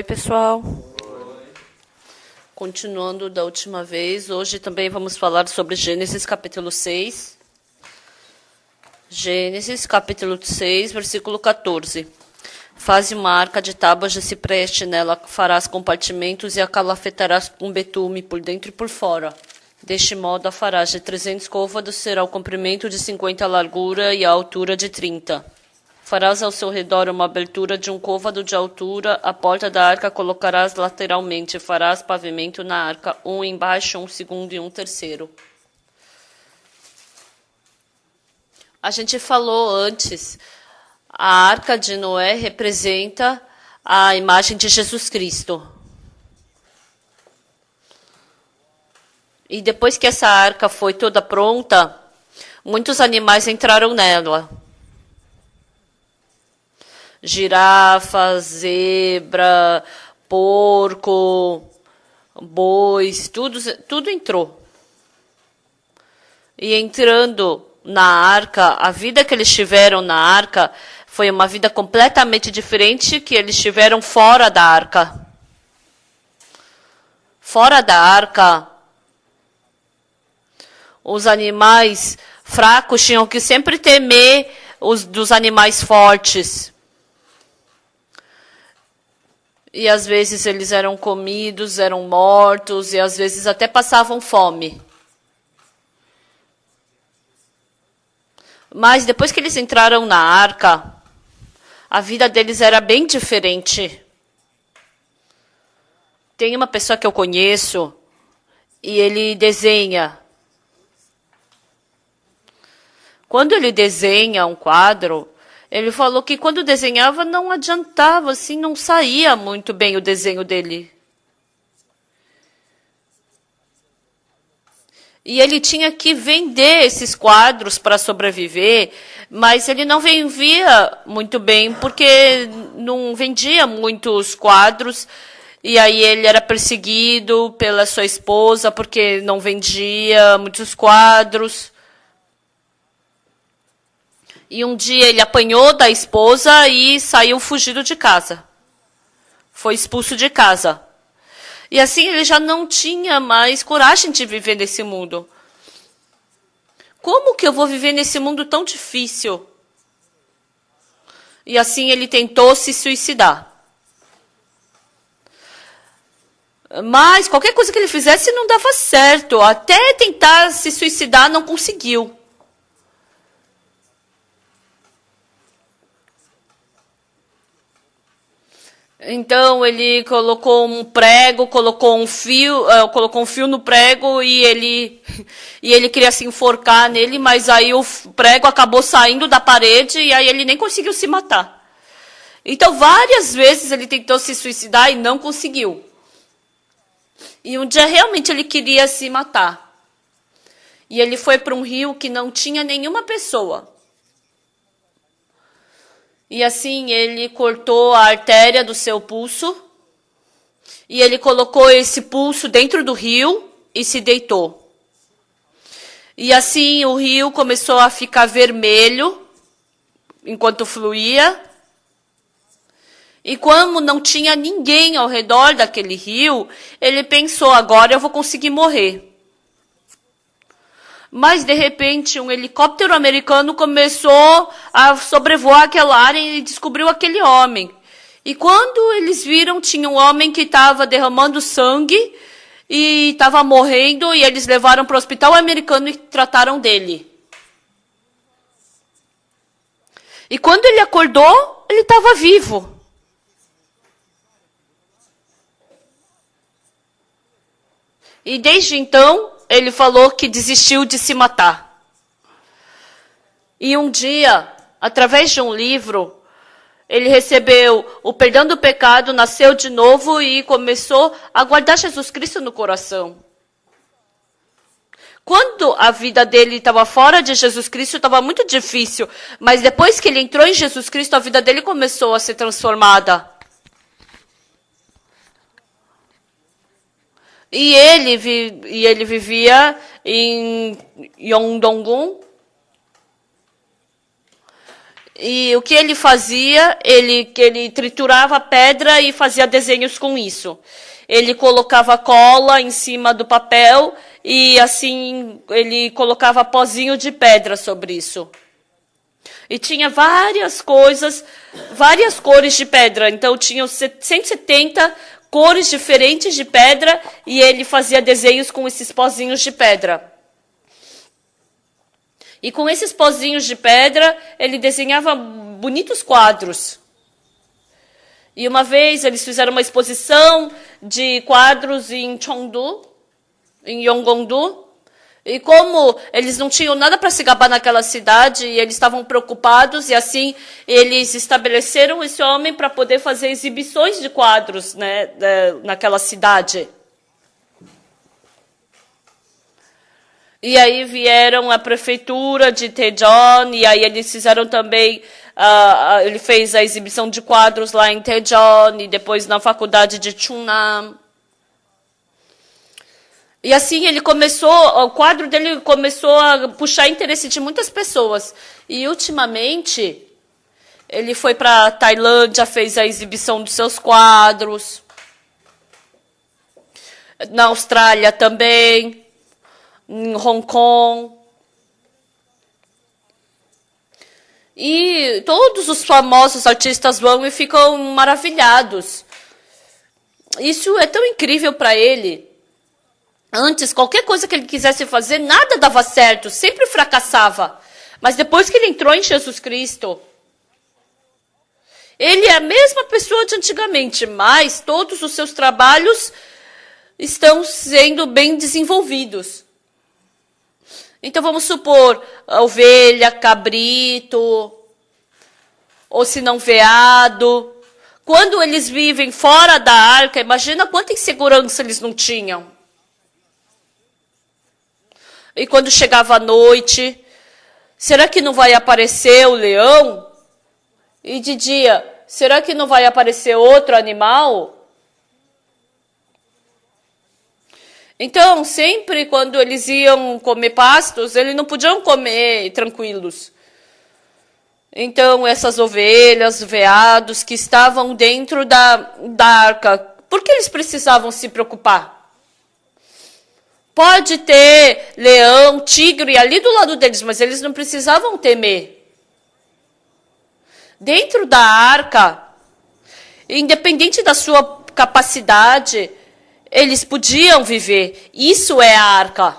Oi, pessoal. Continuando da última vez, hoje também vamos falar sobre Gênesis capítulo 6. Gênesis capítulo 6, versículo 14. Faze uma arca de tábuas de cipreste, nela farás compartimentos e a calafetarás com betume por dentro e por fora. Deste modo a farás de 300 côvados, será o comprimento de 50, a largura e a altura de 30. Farás ao seu redor uma abertura de 1 côvado de altura, a porta da arca colocarás lateralmente, farás pavimento na arca, um embaixo, um segundo e um terceiro. A gente falou antes, a arca de Noé representa a imagem de Jesus Cristo. E depois que essa arca foi toda pronta, muitos animais entraram nela. Girafa, zebra, porco, bois, tudo entrou. E entrando na arca, a vida que eles tiveram na arca foi uma vida completamente diferente que eles tiveram fora da arca. Fora da arca, os animais fracos tinham que sempre temer dos animais fortes. E às vezes eles eram comidos, eram mortos, e às vezes até passavam fome. Mas depois que eles entraram na arca, a vida deles era bem diferente. Tem uma pessoa que eu conheço, e ele desenha. Quando ele desenha um quadro, ele falou que quando desenhava não adiantava, assim, não saía muito bem o desenho dele. E ele tinha que vender esses quadros para sobreviver, mas ele não vendia muito bem, porque não vendia muitos quadros, e aí ele era perseguido pela sua esposa, porque não vendia muitos quadros. E um dia ele apanhou da esposa e saiu fugido de casa. Foi expulso de casa. E assim ele já não tinha mais coragem de viver nesse mundo. Como que eu vou viver nesse mundo tão difícil? E assim ele tentou se suicidar. Mas qualquer coisa que ele fizesse não dava certo. Até tentar se suicidar não conseguiu. Então ele colocou um prego, colocou um fio no prego e ele queria se enforcar nele, mas aí o prego acabou saindo da parede e aí ele nem conseguiu se matar. Então várias vezes ele tentou se suicidar e não conseguiu. E um dia realmente ele queria se matar. E ele foi para um rio que não tinha nenhuma pessoa. E assim ele cortou a artéria do seu pulso e ele colocou esse pulso dentro do rio e se deitou. E assim o rio começou a ficar vermelho enquanto fluía. E como não tinha ninguém ao redor daquele rio, ele pensou, agora eu vou conseguir morrer. Mas, de repente, um helicóptero americano começou a sobrevoar aquela área e descobriu aquele homem. E quando eles viram, tinha um homem que estava derramando sangue e estava morrendo, e eles levaram para o hospital americano e trataram dele. E quando ele acordou, ele estava vivo. E desde então, ele falou que desistiu de se matar. E um dia, através de um livro, ele recebeu o perdão do pecado, nasceu de novo e começou a guardar Jesus Cristo no coração. Quando a vida dele estava fora de Jesus Cristo, estava muito difícil. Mas depois que ele entrou em Jesus Cristo, a vida dele começou a ser transformada. E ele vivia em Yeongdong-gun. E o que ele fazia? Ele triturava a pedra e fazia desenhos com isso. Ele colocava cola em cima do papel e assim ele colocava pozinho de pedra sobre isso. E tinha várias coisas, várias cores de pedra. Então tinham 170 cores diferentes de pedra e ele fazia desenhos com esses pozinhos de pedra. E com esses pozinhos de pedra, ele desenhava bonitos quadros. E uma vez eles fizeram uma exposição de quadros em Cheongdu, em Yongong-do. E como eles não tinham nada para se gabar naquela cidade, e eles estavam preocupados, e assim eles estabeleceram esse homem para poder fazer exibições de quadros, né, naquela cidade. E aí vieram a prefeitura de Daejeon, e aí eles fizeram também, ele fez a exibição de quadros lá em Daejeon, e depois na faculdade de Chungnam. E assim ele começou, o quadro dele começou a puxar interesse de muitas pessoas. E ultimamente, ele foi para a Tailândia, fez a exibição dos seus quadros. Na Austrália também. Em Hong Kong. E todos os famosos artistas vão e ficam maravilhados. Isso é tão incrível para ele. Antes, qualquer coisa que ele quisesse fazer, nada dava certo, sempre fracassava. Mas depois que ele entrou em Jesus Cristo, ele é a mesma pessoa de antigamente, mas todos os seus trabalhos estão sendo bem desenvolvidos. Então, vamos supor, ovelha, cabrito, ou se não veado. Quando eles vivem fora da arca, imagina quanta insegurança eles não tinham. E quando chegava a noite, será que não vai aparecer o leão? E de dia, será que não vai aparecer outro animal? Então, sempre quando eles iam comer pastos, eles não podiam comer tranquilos. Então, essas ovelhas, veados que estavam dentro da arca, por que eles precisavam se preocupar? Pode ter leão, tigre ali do lado deles, mas eles não precisavam temer. Dentro da arca, independente da sua capacidade, eles podiam viver. Isso é a arca.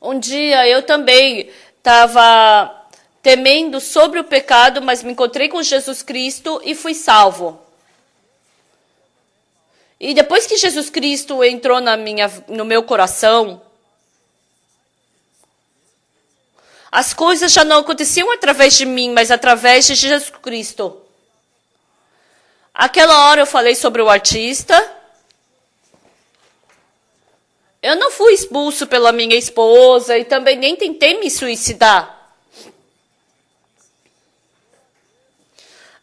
Um dia eu também estava temendo sobre o pecado, mas me encontrei com Jesus Cristo e fui salvo. E depois que Jesus Cristo entrou no meu coração, as coisas já não aconteciam através de mim, mas através de Jesus Cristo. Aquela hora eu falei sobre o artista. Eu não fui expulso pela minha esposa e também nem tentei me suicidar.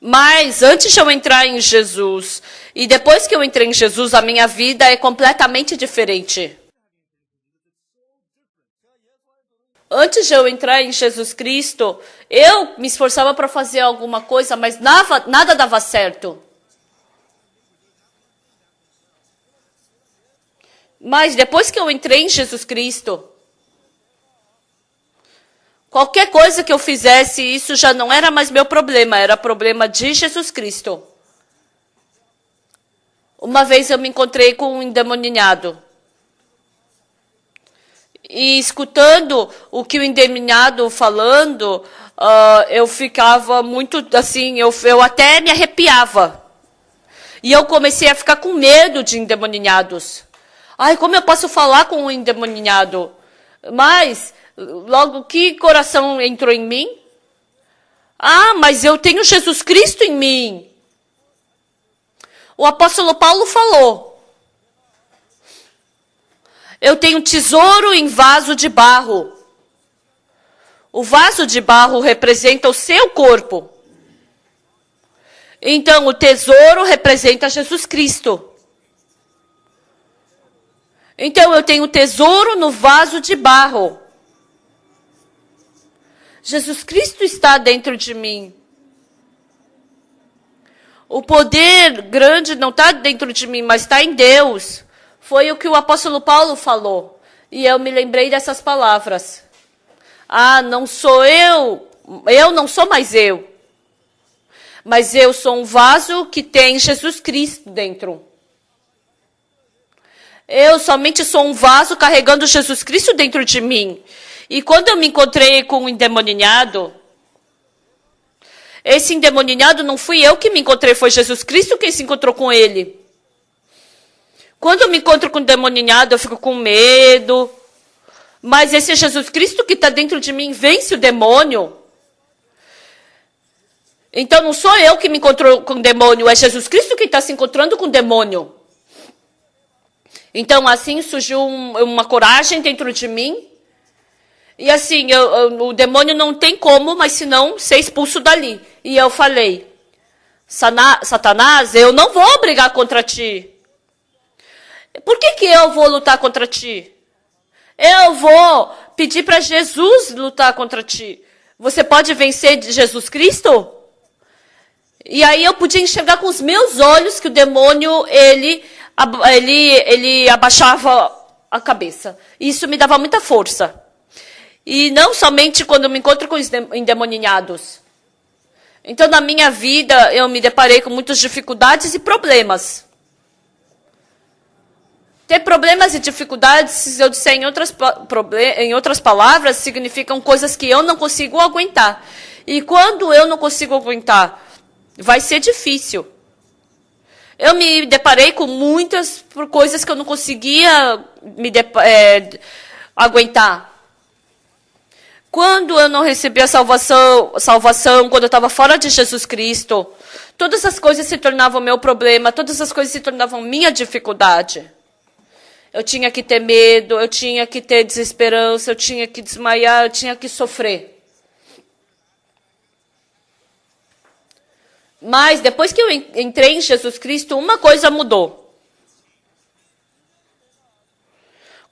Mas antes de eu entrar em Jesus e depois que eu entrei em Jesus, a minha vida é completamente diferente. Antes de eu entrar em Jesus Cristo, eu me esforçava para fazer alguma coisa, mas nada dava certo. Mas depois que eu entrei em Jesus Cristo, qualquer coisa que eu fizesse, isso já não era mais meu problema, era problema de Jesus Cristo. Uma vez eu me encontrei com um endemoniado. E escutando o que o endemoniado falando, eu ficava muito assim, eu até me arrepiava. E eu comecei a ficar com medo de endemoniados. Ai, como eu posso falar com um endemoniado? Mas, logo, que coração entrou em mim? Ah, mas eu tenho Jesus Cristo em mim. O apóstolo Paulo falou. Eu tenho tesouro em vaso de barro. O vaso de barro representa o seu corpo. Então, o tesouro representa Jesus Cristo. Então, eu tenho tesouro no vaso de barro. Jesus Cristo está dentro de mim. O poder grande não está dentro de mim, mas está em Deus. Foi o que o apóstolo Paulo falou. E eu me lembrei dessas palavras. Ah, não sou eu não sou mais eu. Mas eu sou um vaso que tem Jesus Cristo dentro. Eu somente sou um vaso carregando Jesus Cristo dentro de mim. E quando eu me encontrei com um endemoninhado, esse endemoninhado não fui eu que me encontrei, foi Jesus Cristo quem se encontrou com ele. Quando eu me encontro com um endemoninhado, eu fico com medo. Mas esse Jesus Cristo que está dentro de mim vence o demônio. Então não sou eu que me encontrou com o demônio, é Jesus Cristo que está se encontrando com o demônio. Então assim surgiu uma coragem dentro de mim. E assim, o demônio não tem como, mas senão ser expulso dali. E eu falei, Satanás, eu não vou brigar contra ti. Por que eu vou lutar contra ti? Eu vou pedir para Jesus lutar contra ti. Você pode vencer Jesus Cristo? E aí eu podia enxergar com os meus olhos que o demônio, ele abaixava a cabeça. Isso me dava muita força. E não somente quando eu me encontro com os endemoninhados. Então, na minha vida, eu me deparei com muitas dificuldades e problemas. Ter problemas e dificuldades, se eu disser em outras palavras, significam coisas que eu não consigo aguentar. E quando eu não consigo aguentar, vai ser difícil. Eu me deparei com muitas coisas que eu não conseguia aguentar. Quando eu não recebi a salvação, quando eu estava fora de Jesus Cristo, todas as coisas se tornavam meu problema, todas as coisas se tornavam minha dificuldade. Eu tinha que ter medo, eu tinha que ter desesperança, eu tinha que desmaiar, eu tinha que sofrer. Mas depois que eu entrei em Jesus Cristo, uma coisa mudou.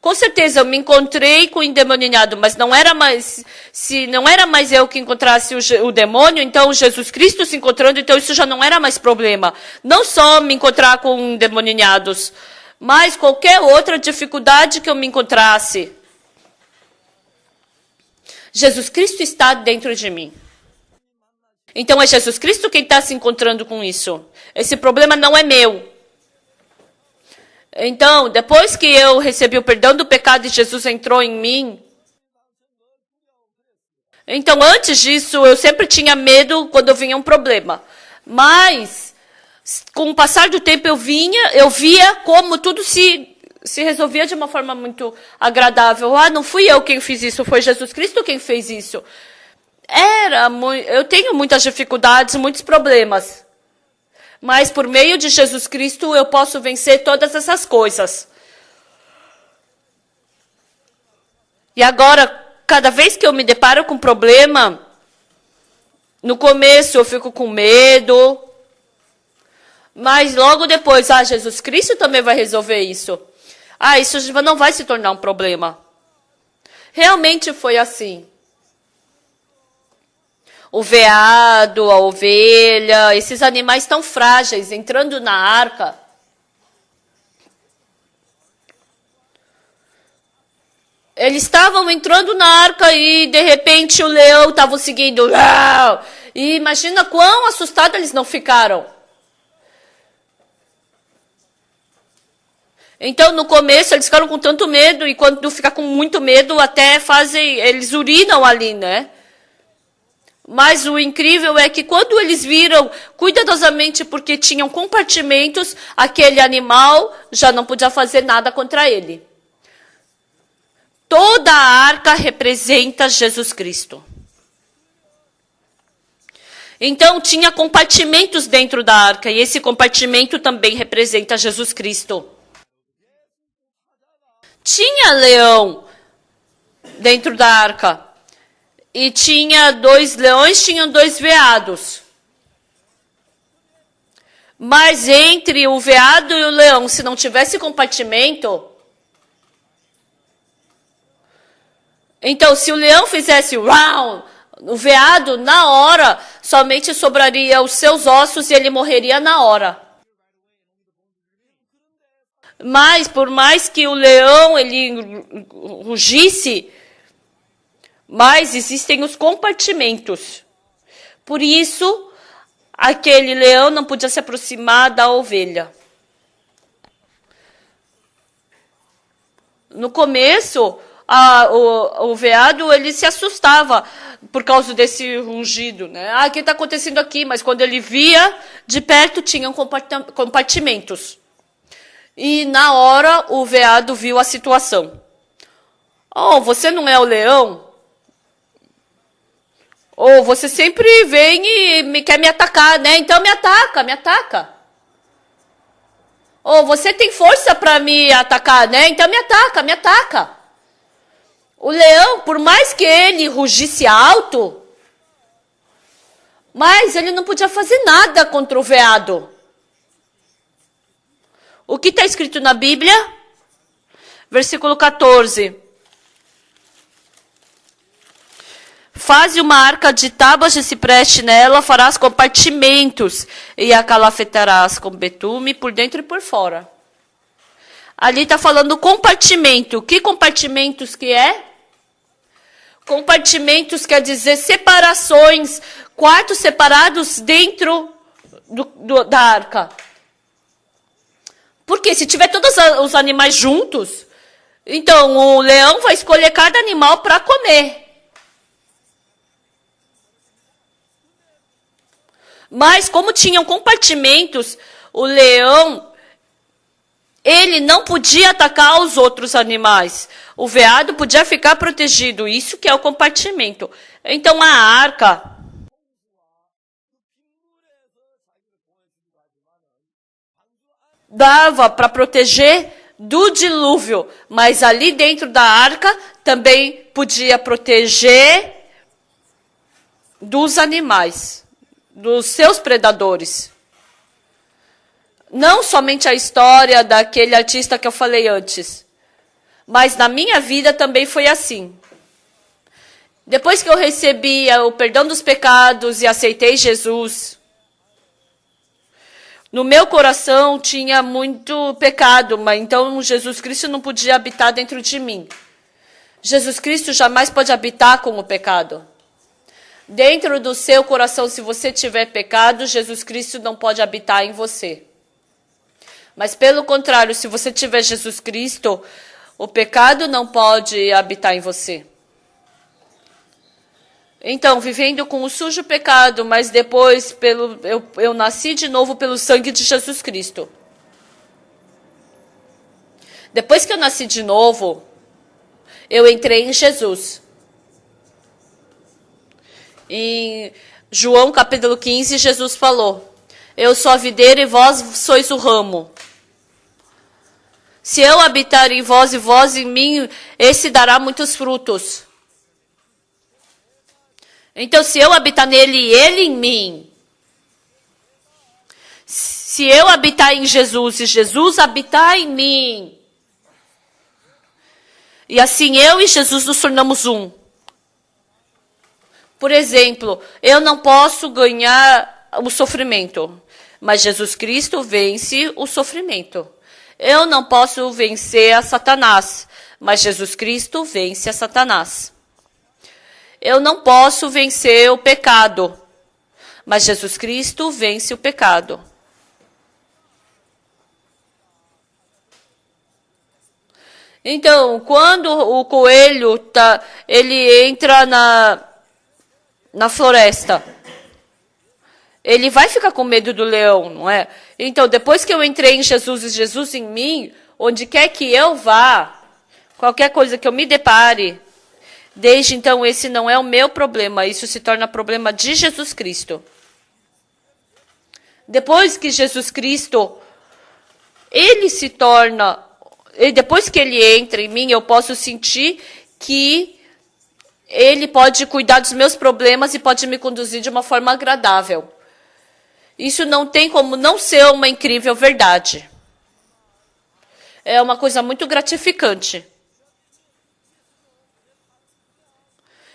Com certeza eu me encontrei com o endemoninhado, mas não era mais, se não era mais eu que encontrasse o demônio, então Jesus Cristo se encontrando, então isso já não era mais problema. Não só me encontrar com endemoninhados, mas qualquer outra dificuldade que eu me encontrasse. Jesus Cristo está dentro de mim. Então é Jesus Cristo quem está se encontrando com isso. Esse problema não é meu. Então, depois que eu recebi o perdão do pecado e Jesus entrou em mim, então antes disso eu sempre tinha medo quando vinha um problema. Mas, com o passar do tempo eu via como tudo se resolvia de uma forma muito agradável. Ah, não fui eu quem fiz isso, foi Jesus Cristo quem fez isso. Eu tenho muitas dificuldades, muitos problemas. Mas por meio de Jesus Cristo eu posso vencer todas essas coisas. E agora, cada vez que eu me deparo com um problema, no começo eu fico com medo. Mas logo depois, Jesus Cristo também vai resolver isso. Isso não vai se tornar um problema. Realmente foi assim. O veado, a ovelha, esses animais tão frágeis, entrando na arca. Eles estavam entrando na arca e, de repente, o leão estava seguindo. E imagina quão assustados eles não ficaram. Então, no começo, eles ficaram com tanto medo, e quando fica com muito medo, até eles urinam ali, né? Mas o incrível é que quando eles viram cuidadosamente, porque tinham compartimentos, aquele animal já não podia fazer nada contra ele. Toda a arca representa Jesus Cristo. Então tinha compartimentos dentro da arca, e esse compartimento também representa Jesus Cristo. Tinha leão dentro da arca. E tinha 2 leões, tinham 2 veados. Mas entre o veado e o leão, se não tivesse compartimento, então se o leão fizesse round, O veado, na hora, somente sobraria os seus ossos e ele morreria na hora. Mas, por mais que o leão ele rugisse, mas existem os compartimentos. Por isso, aquele leão não podia se aproximar da ovelha. No começo, o veado ele se assustava por causa desse rugido, né? O que está acontecendo aqui? Mas quando ele via de perto, tinham compartimentos. E na hora o veado viu a situação. Oh, você não é o leão? Ou você sempre vem e quer me atacar, né? Então me ataca, me ataca. Ou você tem força para me atacar, né? Então me ataca, me ataca. O leão, por mais que ele rugisse alto, mas ele não podia fazer nada contra o veado. O que está escrito na Bíblia? Versículo 14. Faze uma arca de tábuas de cipreste, nela farás compartimentos e a calafetarás com betume por dentro e por fora. Ali está falando compartimento. Que compartimentos que é? Compartimentos quer dizer separações, quartos separados dentro da arca. Porque se tiver todos os animais juntos, então o leão vai escolher cada animal para comer. Mas como tinham compartimentos, o leão, ele não podia atacar os outros animais. O veado podia ficar protegido. Isso que é o compartimento. Então a arca dava para proteger do dilúvio, mas ali dentro da arca também podia proteger dos animais, dos seus predadores. Não somente a história daquele artista que eu falei antes, mas na minha vida também foi assim. Depois que eu recebi o perdão dos pecados e aceitei Jesus, no meu coração tinha muito pecado, mas então Jesus Cristo não podia habitar dentro de mim. Jesus Cristo jamais pode habitar com o pecado. Dentro do seu coração, se você tiver pecado, Jesus Cristo não pode habitar em você. Mas pelo contrário, se você tiver Jesus Cristo, o pecado não pode habitar em você. Então, vivendo com o sujo pecado, mas depois eu nasci de novo pelo sangue de Jesus Cristo. Depois que eu nasci de novo, eu entrei em Jesus. Em João capítulo 15, Jesus falou: eu sou a videira e vós sois o ramo. Se eu habitar em vós e vós em mim, esse dará muitos frutos. Então, se eu habitar nele e ele em mim, se eu habitar em Jesus e Jesus habitar em mim, e assim eu e Jesus nos tornamos um. Por exemplo, eu não posso ganhar o sofrimento, mas Jesus Cristo vence o sofrimento. Eu não posso vencer a Satanás, mas Jesus Cristo vence a Satanás. Eu não posso vencer o pecado, mas Jesus Cristo vence o pecado. Então, quando o coelho ele entra na floresta, ele vai ficar com medo do leão, não é? Então, depois que eu entrei em Jesus e Jesus em mim, onde quer que eu vá, qualquer coisa que eu me depare, desde então esse não é o meu problema, isso se torna problema de Jesus Cristo. Depois que Jesus Cristo, ele se torna, depois que ele entra em mim, eu posso sentir que ele pode cuidar dos meus problemas e pode me conduzir de uma forma agradável. Isso não tem como não ser uma incrível verdade. É uma coisa muito gratificante.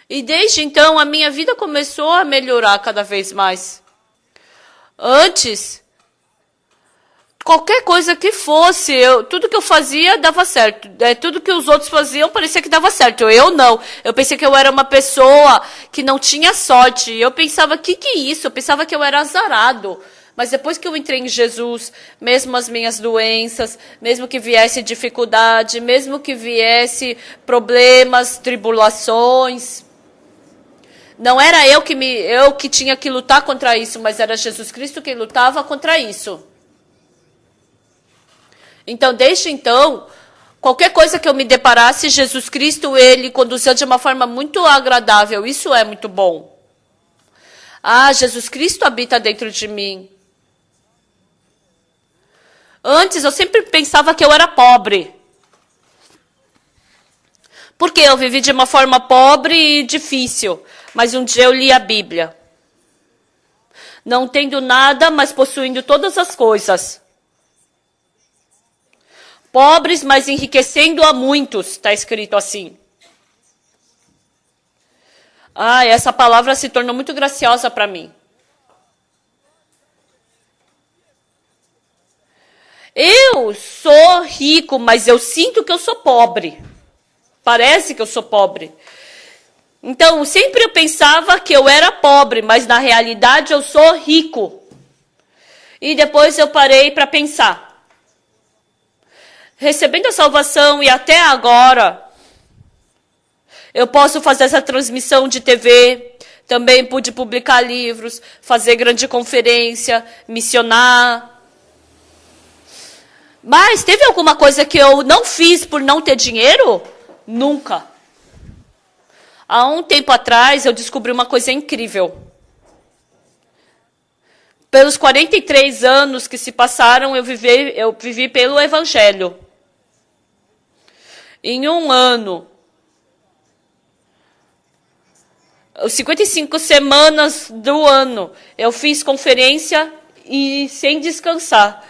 E desde então a minha vida começou a melhorar cada vez mais. Antes, qualquer coisa que fosse, tudo que eu fazia dava certo. Tudo que os outros faziam parecia que dava certo. Eu não. Eu pensei que eu era uma pessoa que não tinha sorte. Eu pensava, que é isso? Eu pensava que eu era azarado. Mas depois que eu entrei em Jesus, mesmo as minhas doenças, mesmo que viesse dificuldade, mesmo que viesse problemas, tribulações, não era eu que tinha que lutar contra isso, mas era Jesus Cristo quem lutava contra isso. Então, desde então, qualquer coisa que eu me deparasse, Jesus Cristo, ele conduzia de uma forma muito agradável. Isso é muito bom. Ah, Jesus Cristo habita dentro de mim. Antes, eu sempre pensava que eu era pobre. Porque eu vivi de uma forma pobre e difícil. Mas um dia eu li a Bíblia. Não tendo nada, mas possuindo todas as coisas. Pobres, mas enriquecendo a muitos. Está escrito assim. Ah, essa palavra se tornou muito graciosa para mim. Eu sou rico, mas eu sinto que eu sou pobre. Parece que eu sou pobre. Então, sempre eu pensava que eu era pobre, mas na realidade eu sou rico. E depois eu parei para pensar. Recebendo a salvação e até agora, eu posso fazer essa transmissão de TV, também pude publicar livros, fazer grande conferência, missionar. Mas teve alguma coisa que eu não fiz por não ter dinheiro? Nunca. Há um tempo atrás, eu descobri uma coisa incrível. Pelos 43 anos que se passaram, eu vivi pelo Evangelho. Em um ano, os 55 semanas do ano, eu fiz conferência e sem descansar.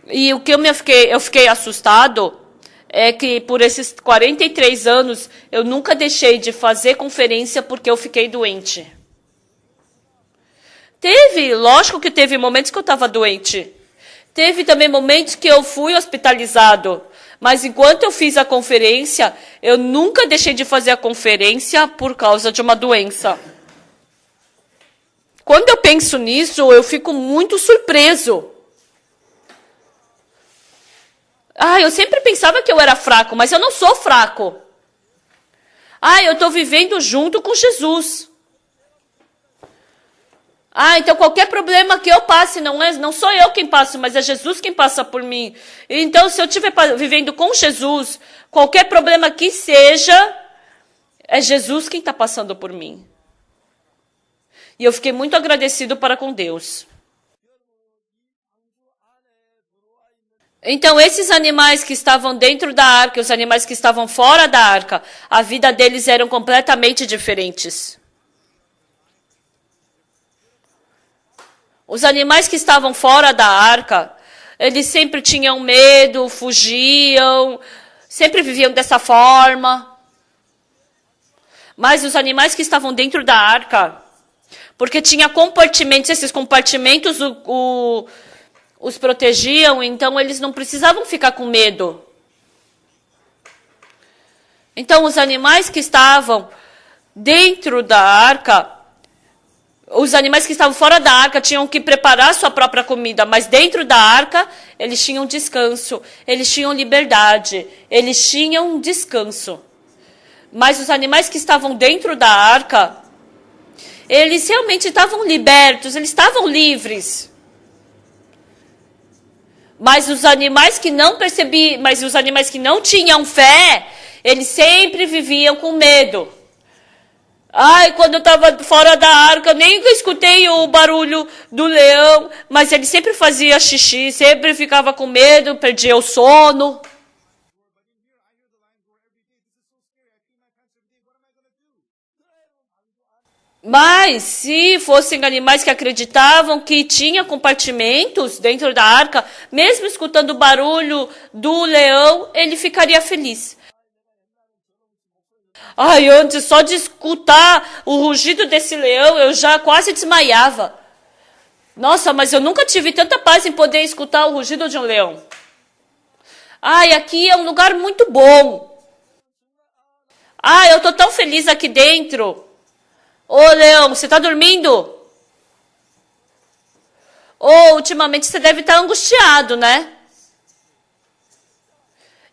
E o que eu fiquei assustado é que por esses 43 anos eu nunca deixei de fazer conferência porque eu fiquei doente. Lógico que teve momentos que eu estava doente. Teve também momentos que eu fui hospitalizado. Mas enquanto eu fiz a conferência, eu nunca deixei de fazer a conferência por causa de uma doença. Quando eu penso nisso, eu fico muito surpreso. Ah, eu sempre pensava que eu era fraco, mas eu não sou fraco. Ah, eu estou vivendo junto com Jesus. Ah, então qualquer problema que eu passe, não sou eu quem passo, mas é Jesus quem passa por mim. Então, se eu estiver vivendo com Jesus, qualquer problema que seja, é Jesus quem está passando por mim. E eu fiquei muito agradecido para com Deus. Então, esses animais que estavam dentro da arca e os animais que estavam fora da arca, a vida deles eram completamente diferentes. Os animais que estavam fora da arca, eles sempre tinham medo, fugiam, sempre viviam dessa forma. Mas os animais que estavam dentro da arca, porque tinha compartimentos, esses compartimentos os protegiam, então eles não precisavam ficar com medo. Então, os animais que estavam dentro da arca, os animais que estavam fora da arca tinham que preparar sua própria comida, mas dentro da arca eles tinham descanso, eles tinham liberdade, eles tinham descanso. Mas os animais que estavam dentro da arca, eles realmente estavam libertos, eles estavam livres. Mas os animais que não tinham fé, eles sempre viviam com medo. Ai, quando eu estava fora da arca, eu nem escutei o barulho do leão, mas ele sempre fazia xixi, sempre ficava com medo, perdia o sono. Mas se fossem animais que acreditavam que tinha compartimentos dentro da arca, mesmo escutando o barulho do leão, ele ficaria feliz. Ai, antes só de escutar o rugido desse leão, eu já quase desmaiava. Nossa, mas eu nunca tive tanta paz em poder escutar o rugido de um leão. Ai, aqui é um lugar muito bom. Ai, eu tô tão feliz aqui dentro. Ô, leão, você tá dormindo? Ô, ultimamente você deve estar angustiado, né?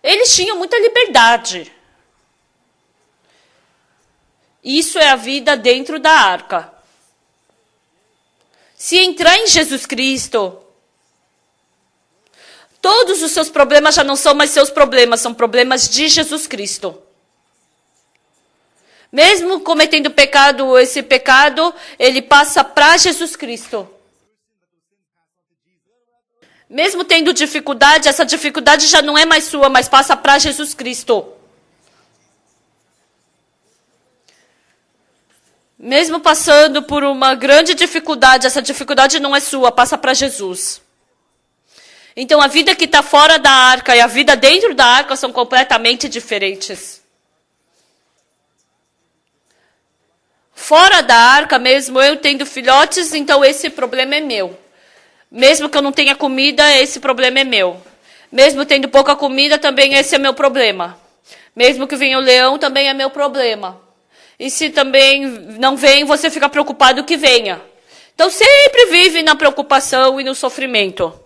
Eles tinham muita liberdade. Isso é a vida dentro da arca. Se entrar em Jesus Cristo, todos os seus problemas já não são mais seus problemas, são problemas de Jesus Cristo. Mesmo cometendo pecado, esse pecado, ele passa para Jesus Cristo. Mesmo tendo dificuldade, essa dificuldade já não é mais sua, mas passa para Jesus Cristo. Mesmo passando por uma grande dificuldade, essa dificuldade não é sua, passa para Jesus. Então a vida que está fora da arca e a vida dentro da arca são completamente diferentes. Fora da arca, mesmo eu tendo filhotes, então esse problema é meu. Mesmo que eu não tenha comida, esse problema é meu. Mesmo tendo pouca comida, também esse é meu problema. Mesmo que venha o leão, também é meu problema. E se também não vem, você fica preocupado que venha. Então sempre vive na preocupação e no sofrimento.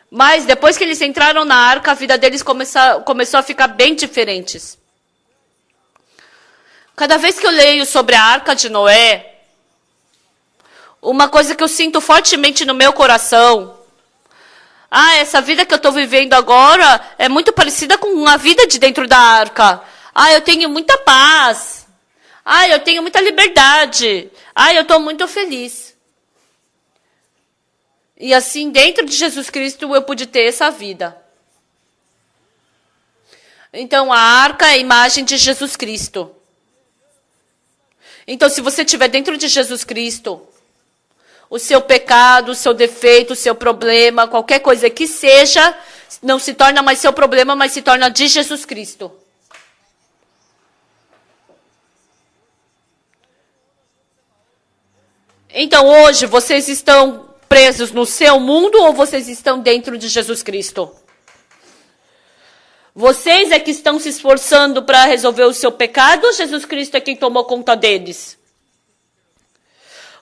Mas depois que eles entraram na arca, a vida deles começou a ficar bem diferentes. Cada vez que eu leio sobre a arca de Noé, uma coisa que eu sinto fortemente no meu coração, essa vida que eu estou vivendo agora é muito parecida com a vida de dentro da arca. Eu tenho muita paz. Eu tenho muita liberdade. Eu estou muito feliz. E assim, dentro de Jesus Cristo, eu pude ter essa vida. Então, a arca é a imagem de Jesus Cristo. Então, se você estiver dentro de Jesus Cristo, o seu pecado, o seu defeito, o seu problema, qualquer coisa que seja, não se torna mais seu problema, mas se torna de Jesus Cristo. Então, hoje, vocês estão presos no seu mundo ou vocês estão dentro de Jesus Cristo? Vocês é que estão se esforçando para resolver o seu pecado ou Jesus Cristo é quem tomou conta deles?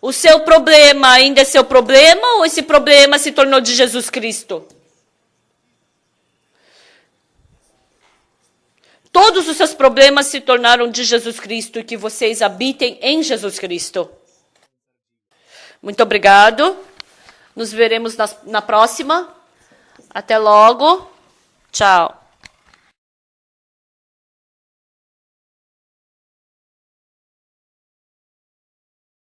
O seu problema ainda é seu problema ou esse problema se tornou de Jesus Cristo? Todos os seus problemas se tornaram de Jesus Cristo e que vocês habitem em Jesus Cristo. Muito obrigado. Nos veremos na próxima. Até logo. Tchau.